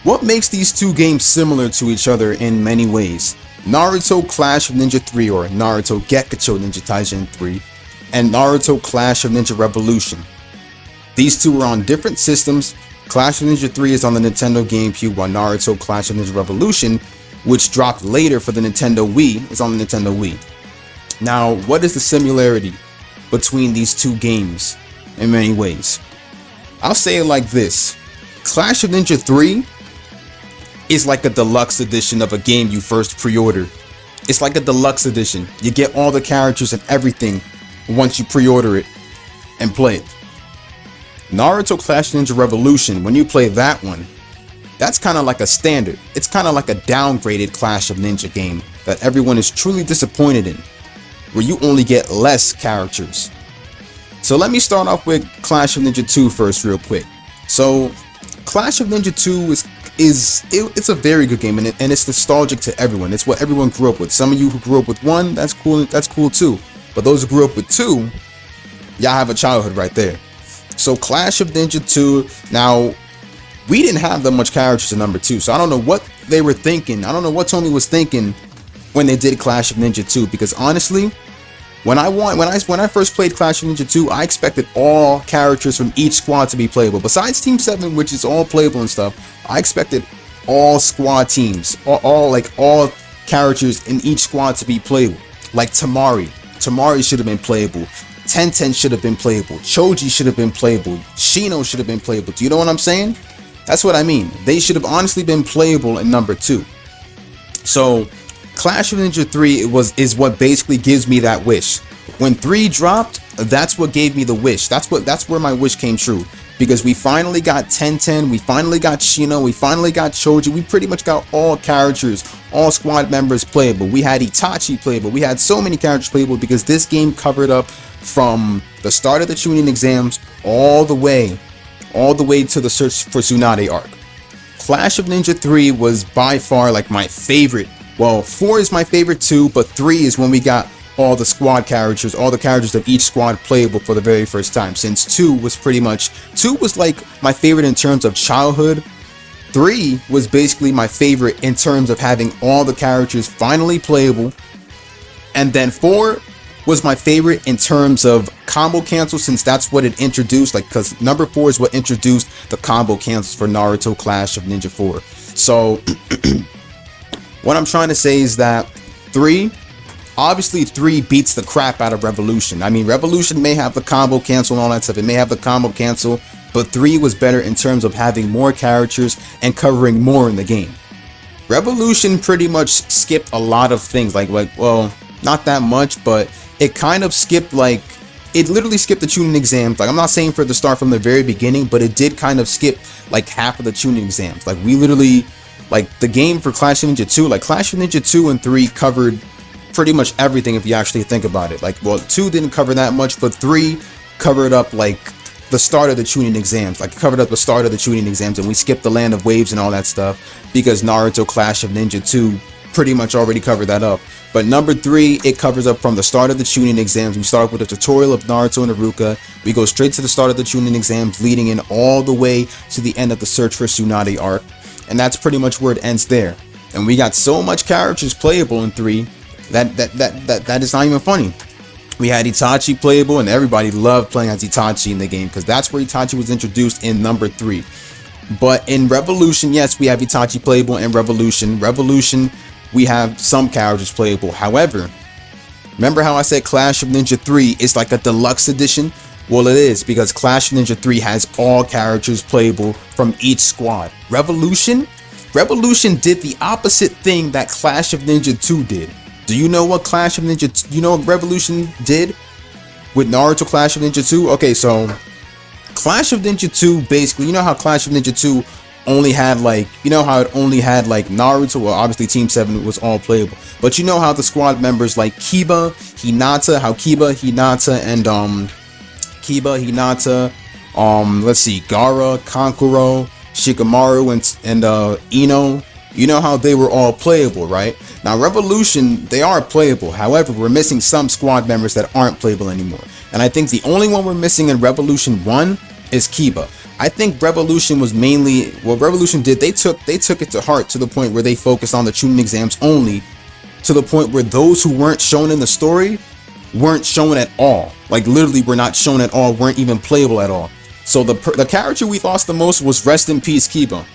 What makes these two games similar to each other in many ways? Naruto Clash of Ninja 3 or Naruto Gekko Ninja Taisen 3 and Naruto Clash of Ninja Revolution. These two are on different systems. Clash of Ninja 3 is on the Nintendo GameCube, while Naruto Clash of Ninja Revolution, which dropped later for the Nintendo Wii, is on the Nintendo Wii. Now, what is the similarity between these two games in many ways? I'll say it like this. Clash of Ninja 3 is like a deluxe edition of a game you first pre-ordered. It's like a deluxe edition. You get all the characters and everything once you pre-order it and play it. Naruto Clash of Ninja Revolution, when you play that one, that's kind of like a standard. It's kind of like a downgraded Clash of Ninja game that everyone is truly disappointed in, where you only get less characters. So let me start off with Clash of Ninja 2 first real quick. So Clash of Ninja 2 it's a very good game, and it's nostalgic to everyone. It's what everyone grew up with. Some of you who grew up with 1, that's cool too. But those who grew up with 2, y'all have a childhood right there. So Clash of Ninja 2, now we didn't have that much characters in number 2, so I don't know what they were thinking. I don't know what Tony was thinking when they did Clash of Ninja 2, because honestly, when I first played Clash of Ninja 2, I expected all characters from each squad to be playable. Besides Team 7, which is all playable and stuff, I expected all squad teams, all characters in each squad to be playable. Like Tamari should have been playable. Tenten should have been playable. Choji should have been playable. Shino should have been playable. Do you know what I'm saying? That's what I mean. They should have honestly been playable in number 2. So Clash of Ninja 3 is what basically gives me that wish. When 3 dropped, that's what gave me the wish. That's where my wish came true. Because we finally got Tenten, we finally got Shino, we finally got Choji. We pretty much got all characters, all squad members playable. We had Itachi playable. We had so many characters playable because this game covered up from the start of the Chunin exams all the way to the search for Tsunade arc. Clash of Ninja 3 was by far like my favorite. Well, 4 is my favorite too, but 3 is when we got all the squad characters, all the characters of each squad playable for the very first time. Since 2 was like my favorite in terms of childhood. 3 was basically my favorite in terms of having all the characters finally playable. And then 4 was my favorite in terms of combo cancel, since that's what it introduced, like, because number 4 is what introduced the combo cancels for Naruto Clash of Ninja 4. So what I'm trying to say is that 3 beats the crap out of Revolution. I mean, Revolution may have the combo cancel and all that stuff. It may have the combo cancel, but 3 was better in terms of having more characters and covering more in the game. Revolution pretty much skipped a lot of things, like well, not that much, but it kind of skipped, like, it literally skipped the Chunin exams. Like, I'm not saying for it to start from the very beginning, but it did kind of skip like half of the Chunin exams. Like, we literally, like, the game for Clash of Ninja 2, like Clash of Ninja 2 and 3 covered pretty much everything if you actually think about it. Like, well, 2 didn't cover that much, but 3 covered up like the start of the Chunin exams. Like, covered up the start of the Chunin exams, and we skipped the Land of Waves and all that stuff because Naruto Clash of Ninja 2 pretty much already covered that up. But number 3, it covers up from the start of the Chunin exams. We start with a tutorial of Naruto and Iruka. We go straight to the start of the Chunin exams, leading in all the way to the end of the Search for Tsunade arc. And that's pretty much where it ends there. And we got so much characters playable in 3 that is not even funny. We had Itachi playable, and everybody loved playing as Itachi in the game because that's where Itachi was introduced in number 3. But in Revolution, yes, we have Itachi playable in Revolution. Revolution, we have some characters playable. However, remember how I said Clash of Ninja 3 is like a deluxe edition? Well, it is, because Clash of Ninja 3 has all characters playable from each squad. Revolution did the opposite thing that Clash of Ninja 2 did. Do you know what what Revolution did with Naruto Clash of Ninja 2? Okay, so Clash of Ninja 2, basically, you know how Clash of Ninja 2 only had like, Naruto, well, obviously Team 7 was all playable, but you know how the squad members like Kiba, Hinata, let's see, Gaara, Kankuro, Shikamaru, and Ino, you know how they were all playable, right? Now Revolution, they are playable, however, we're missing some squad members that aren't playable anymore, and I think the only one we're missing in Revolution 1 is Kiba. I think Revolution was mainly what Revolution did. They took it to heart to the point where they focused on the tuning exams only, to the point where those who weren't shown in the story weren't shown at all. Like literally were not shown at all, weren't even playable at all. So the character we lost the most was, rest in peace, Kiba.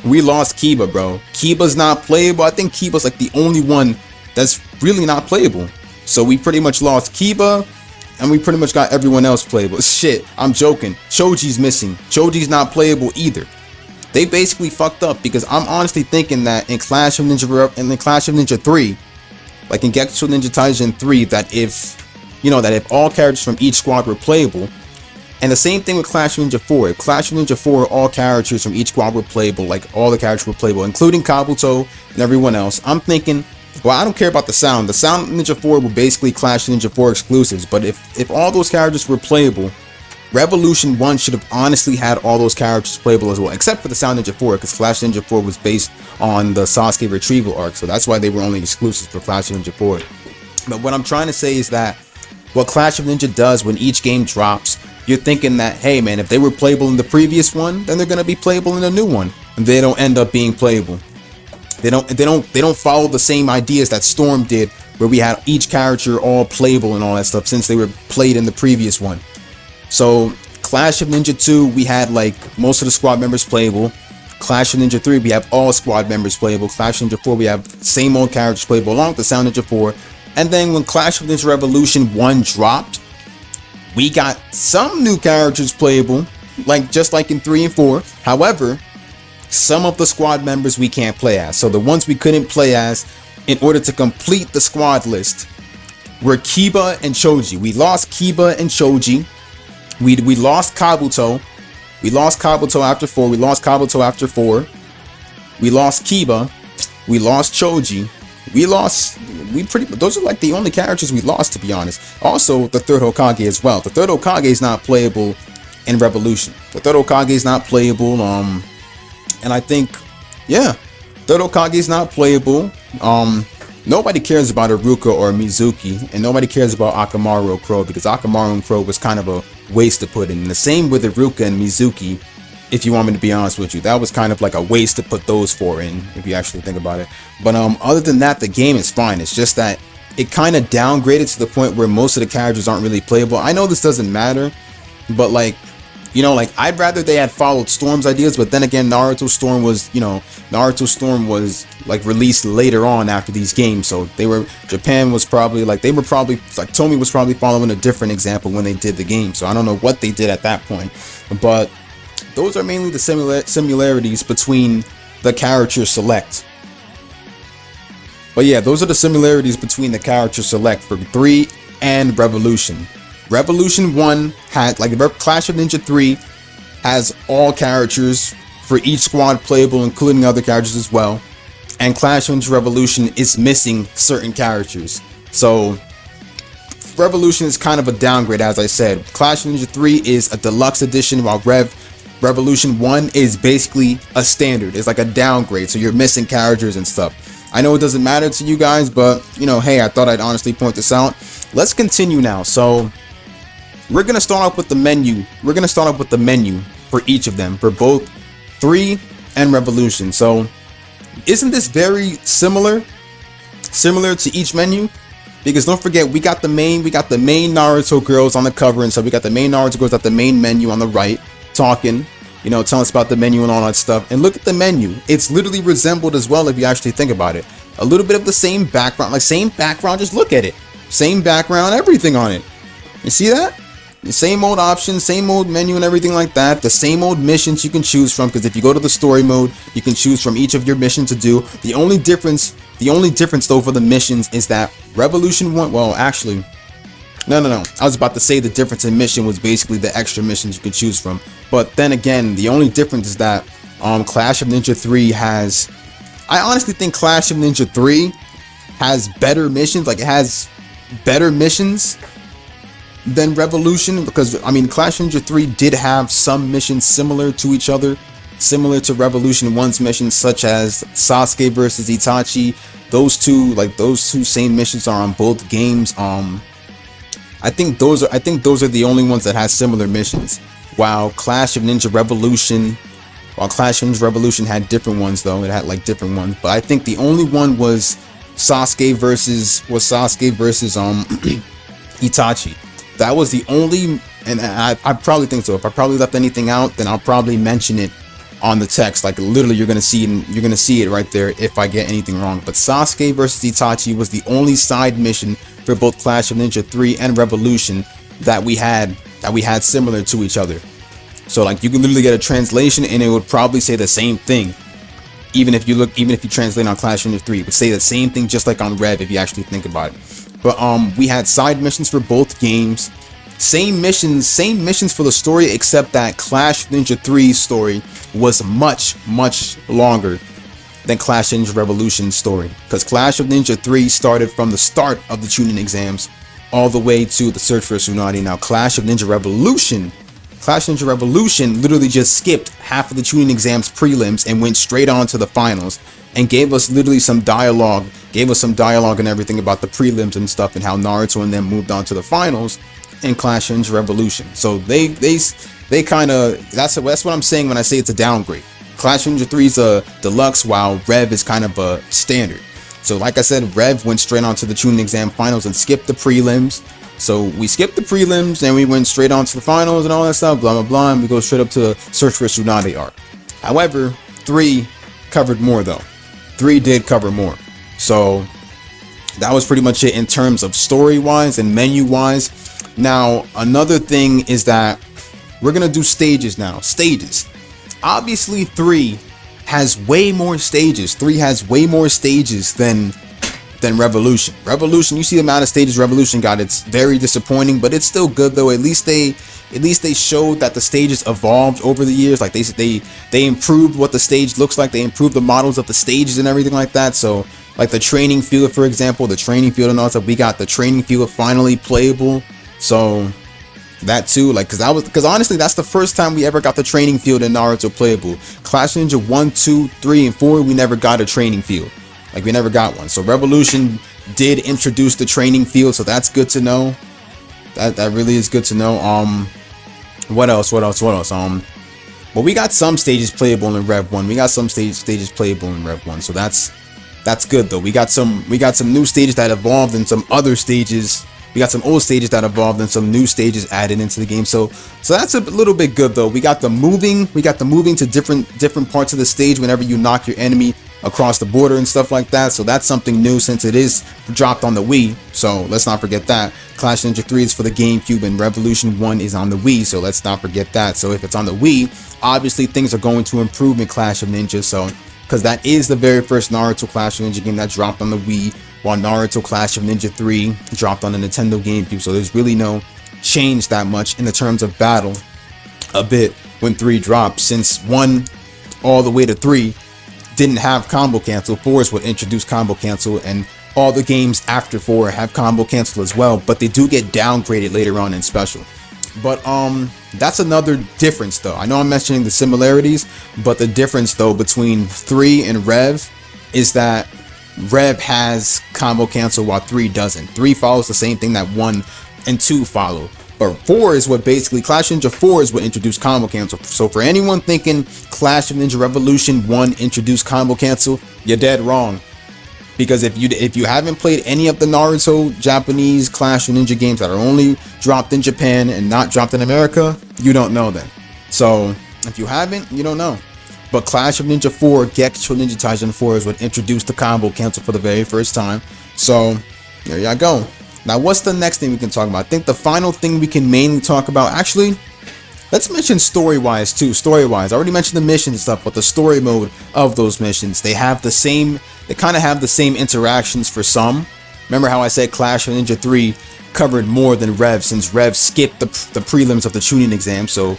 We lost Kiba, bro. Kiba's not playable. I think Kiba's like the only one that's really not playable. So we pretty much lost Kiba, and we pretty much got everyone else playable. Shit, I'm joking. Choji's missing. Choji's not playable either. They basically fucked up, because I'm honestly thinking that in Clash of Ninja 3, like in Gekko Ninja Taijin 3, that if all characters from each squad were playable, and the same thing with Clash of Ninja 4. If Clash of Ninja 4, all characters from each squad were playable, like all the characters were playable, including Kabuto and everyone else, I'm thinking, well, I don't care about the sound. The sound in Ninja 4 were basically Clash of Ninja 4 exclusives, but if all those characters were playable, Revolution 1 should have honestly had all those characters playable as well, except for the Sound Ninja 4, because Clash Ninja 4 was based on the Sasuke retrieval arc, so that's why they were only exclusives for Clash of Ninja 4. But what I'm trying to say is that what Clash of Ninja does when each game drops, you're thinking that, hey man, if they were playable in the previous one, then they're gonna be playable in the new one, and they don't end up being playable. They don't follow the same ideas that Storm did, where we had each character all playable and all that stuff, since they were played in the previous one. So Clash of Ninja 2, we had like most of the squad members playable. Clash of Ninja 3, we have all squad members playable. Clash of Ninja 4, we have same old characters playable along with the Sound Ninja 4. And then when Clash of Ninja Revolution 1 dropped, we got some new characters playable, just like in 3 and 4. However, some of the squad members we can't play as. So the ones we couldn't play as, in order to complete the squad list, were Kiba and Choji. We lost Kiba and Choji. We lost Kabuto. We lost Kabuto after 4. We lost Kabuto after 4. We lost Kiba. We lost Choji. Those are like the only characters we lost, to be honest. Also, the third Hokage as well. The third Hokage is not playable in Revolution. The third Hokage is not playable. And I think, yeah, third Hokage is not playable. Nobody cares about Iruka or Mizuki, and nobody cares about Akamaru or Crow, because Akamaru and Crow was kind of a waste to put in. And the same with Iruka and Mizuki, if you want me to be honest with you. That was kind of like a waste to put those four in, if you actually think about it. But other than that, the game is fine. It's just that it kind of downgraded to the point where most of the characters aren't really playable. I know this doesn't matter, but like, you know, like I'd rather they had followed Storm's ideas, but then again, Naruto Storm was like released later on after these games, so Japan was probably like, Tomy was probably following a different example when they did the game, so I don't know what they did at that point. But those are mainly the similarities between the character select. But yeah, those are the similarities between the character select for 3 and Revolution. Revolution 1 had, like, Clash of Ninja 3 has all characters for each squad playable, including other characters as well. And Clash of Ninja Revolution is missing certain characters. So Revolution is kind of a downgrade, as I said. Clash of Ninja 3 is a deluxe edition, while Revolution 1 is basically a standard. It's like a downgrade, so you're missing characters and stuff. I know it doesn't matter to you guys, but, you know, hey, I thought I'd honestly point this out. Let's continue now. So we're going to start off with the menu. We're going to start off with the menu for each of them, for both 3 and Revolution. So isn't this very similar to each menu? Because don't forget, we got the main Naruto girls on the cover, and so we got the main Naruto girls at the main menu on the right, talking, you know, telling us about the menu and all that stuff. And look at the menu. It's literally resembled as well, if you actually think about it. A little bit of the same background, just look at it. Same background, everything on it. You see that? The same old options, same old menu and everything like that. The same old missions you can choose from, because if you go to the story mode, you can choose from each of your missions to do. The only difference though for the missions is that Revolution 1, well, actually, no. I was about to say the difference in mission was basically the extra missions you could choose from. But then again, the only difference is that Clash of Ninja 3 has, I honestly think Clash of Ninja 3 has better missions. Like, it has better missions than Revolution, because I mean, Clash of Ninja 3 did have some missions similar to each other, similar to Revolution 1's missions, such as Sasuke versus Itachi. Those two same missions are on both games. I think those are the only ones that has similar missions. while Clash of Ninja Revolution had different ones though. It had like different ones, but I think the only one was Sasuke versus Itachi. That was the only, and I probably think so. If I probably left anything out, then I'll probably mention it on the text. Like literally, you're gonna see it right there if I get anything wrong. But Sasuke versus Itachi was the only side mission for both Clash of Ninja 3 and Revolution that we had similar to each other. So like you can literally get a translation and it would probably say the same thing. Even if you translate on Clash of Ninja 3, it would say the same thing just like on Rev if you actually think about it. But we had side missions for both games. Same missions for the story, except that Clash of Ninja 3's story was much longer than Clash of Ninja Revolution's story. Because Clash of Ninja 3 started from the start of the Chunin exams all the way to the search for Tsunade. Now Clash of Ninja Revolution literally just skipped half of the Chunin exams prelims and went straight on to the finals and gave us literally some dialogue and everything about the prelims and stuff and how Naruto and them moved on to the finals in Clash of Ninja Revolution. So they kind of, that's what I'm saying when I say it's a downgrade. Clash of Ninja 3 is a deluxe while Rev is kind of a standard. So like I said, Rev went straight on to the Chunin exam finals and skipped the prelims. So we skipped the prelims and we went straight on to the finals and all that stuff, blah blah blah, and we go straight up to the search for Tsunade arc. However, 3 covered more though. 3 did cover more. So that was pretty much it in terms of story wise and menu wise. Now another thing is that we're gonna do stages now. Stages. Obviously 3 has way more stages. 3 has way more stages than Revolution. Revolution, you see the amount of stages Revolution got. It's very disappointing, but it's still good though. At least they showed that the stages evolved over the years. Like they improved what the stage looks like. They improved the models of the stages and everything like that. So like the training field, for example, the training field and all that stuff, we got the training field finally playable. So that too, like, because honestly that's the first time we ever got the training field in Naruto playable. Clash of Ninja 1, 2, 3, and 4, we never got a training field. Like we never got one. So Revolution did introduce the training field, so that's good to know. That really is good to know. What else? Well, we got some stages playable in Rev 1. We got some stages playable in Rev 1. So that's good though. We got some new stages that evolved and some other stages. We got some old stages that evolved and some new stages added into the game. So that's a little bit good though. We got the moving to different parts of the stage whenever you knock your enemy across the border and stuff like that. So that's something new since it is dropped on the Wii. So let's not forget that. Clash of Ninja 3 is for the GameCube and Revolution 1 is on the Wii. So let's not forget that. So if it's on the Wii, obviously things are going to improve in Clash of Ninja. So because that is the very first Naruto Clash of Ninja game that dropped on the Wii, while Naruto Clash of Ninja 3 dropped on the Nintendo GameCube. So there's really no change that much in the terms of battle a bit when 3 dropped, since 1 all the way to 3 didn't have combo cancel. 4 is what introduced combo cancel, and all the games after 4 have combo cancel as well, but they do get downgraded later on in special. But that's another difference though. I know I'm mentioning the similarities, but the difference though between 3 and Rev is that Rev has combo cancel while 3 doesn't. 3 follows the same thing that 1 and 2 follow. But 4 is what basically, Clash of Ninja 4 is what introduced combo cancel. So for anyone thinking Clash of Ninja Revolution 1 introduced combo cancel, you're dead wrong. Because if you haven't played any of the Naruto Japanese Clash of Ninja games that are only dropped in Japan and not dropped in America, you don't know them. So if you haven't, you don't know. But Clash of Ninja 4, Gekko Ninja Taisen 4 is what introduced the combo cancel for the very first time. So there you go. Now what's the next thing we can talk about? I think the final thing we can mainly talk about, actually, let's mention story-wise too. Story-wise, I already mentioned the mission and stuff, but the story mode of those missions, they kind of have the same interactions for some. Remember how I said Clash of Ninja 3 covered more than Rev, since Rev skipped the prelims of the Chunin exam. So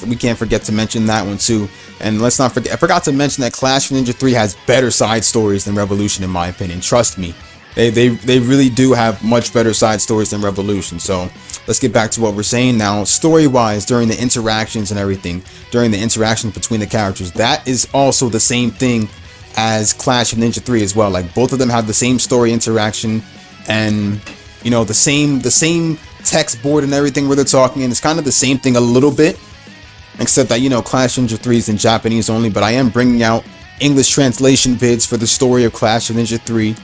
we can't forget to mention that one too. And let's not forget, I forgot to mention that Clash of Ninja 3 has better side stories than Revolution, in my opinion. Trust me. They really do have much better side stories than Revolution. So let's get back to what we're saying now. Story wise, during the interactions and everything, during the interactions between the characters, that is also the same thing as Clash of Ninja 3 as well. Like both of them have the same story interaction, and you know, the same text board and everything where they're talking, and it's kind of the same thing a little bit, except that, you know, Clash of Ninja 3 is in Japanese only, but I am bringing out English translation vids for the story of Clash of Ninja 3,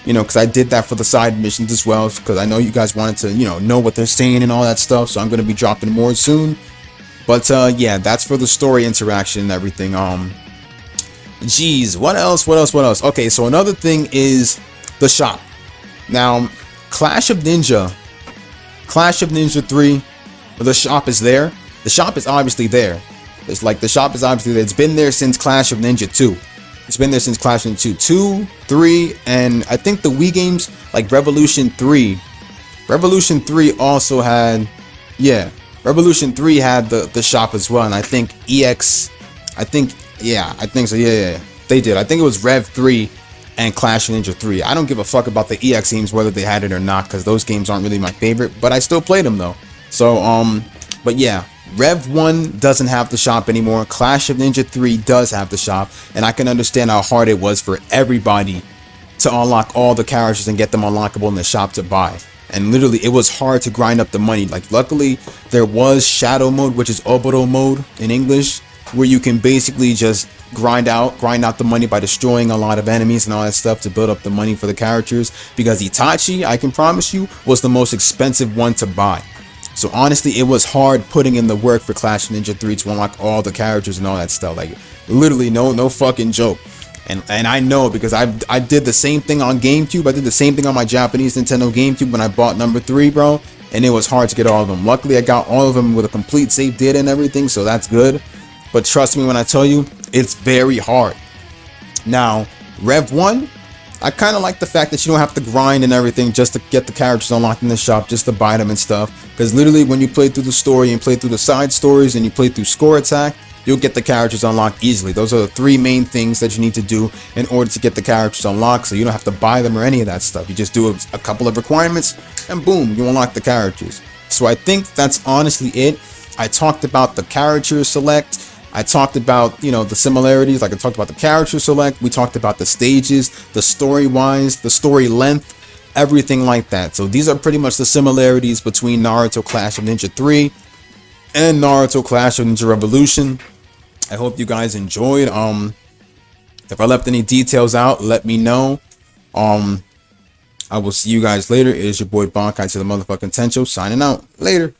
you know, because I did that for the side missions as well, because I know you guys wanted to, you know what they're saying and all that stuff, so I'm going to be dropping more soon. But yeah, that's for the story interaction and everything. Geez, what else? Okay, so another thing is the shop. Now, Clash of Ninja 3, the shop is there. The shop is obviously there. It's like the shop is obviously there. It's been there since Clash of Ninja 2. It's been there since Clash of Ninja 2, 3, and I think the Wii games like Revolution 3. Revolution 3 also had, yeah, Revolution 3 had the shop as well, and I think EX, I think so, yeah, they did. I think it was Rev 3 and Clash of Ninja 3. I don't give a fuck about the EX games, whether they had it or not, because those games aren't really my favorite, but I still played them though. So, but yeah, Rev 1 doesn't have the shop anymore. Clash of Ninja 3 does have the shop, and I can understand how hard it was for everybody to unlock all the characters and get them unlockable in the shop to buy. And literally, it was hard to grind up the money. Like, luckily, there was Shadow Mode, which is Oboro Mode in English, where you can basically just grind out the money by destroying a lot of enemies and all that stuff to build up the money for the characters. Because Itachi, I can promise you, was the most expensive one to buy. So honestly, it was hard putting in the work for Clash of Ninja 3 to unlock all the characters and all that stuff. Like, literally, no fucking joke. And I know, because I did the same thing on GameCube. I did the same thing on my Japanese Nintendo GameCube when I bought number 3, bro. And it was hard to get all of them. Luckily, I got all of them with a complete save data and everything, so that's good. But trust me when I tell you, it's very hard. Now, Rev 1, I kind of like the fact that you don't have to grind and everything just to get the characters unlocked in the shop, just to buy them and stuff. Because literally, when you play through the story and play through the side stories and you play through Score Attack, you'll get the characters unlocked easily. Those are the 3 main things that you need to do in order to get the characters unlocked, so you don't have to buy them or any of that stuff. You just do a couple of requirements and boom, you unlock the characters. So I think that's honestly it. I talked about the character select. I talked about, you know, the similarities. Like, I talked about the character select. We talked about the stages, the story wise, the story length, everything like that. So these are pretty much the similarities between Naruto Clash of Ninja 3 and Naruto Clash of Ninja Revolution. I hope you guys enjoyed. If I left any details out, let me know. I will see you guys later. It is your boy Bankai to the motherfucking Tencho, signing out. Later.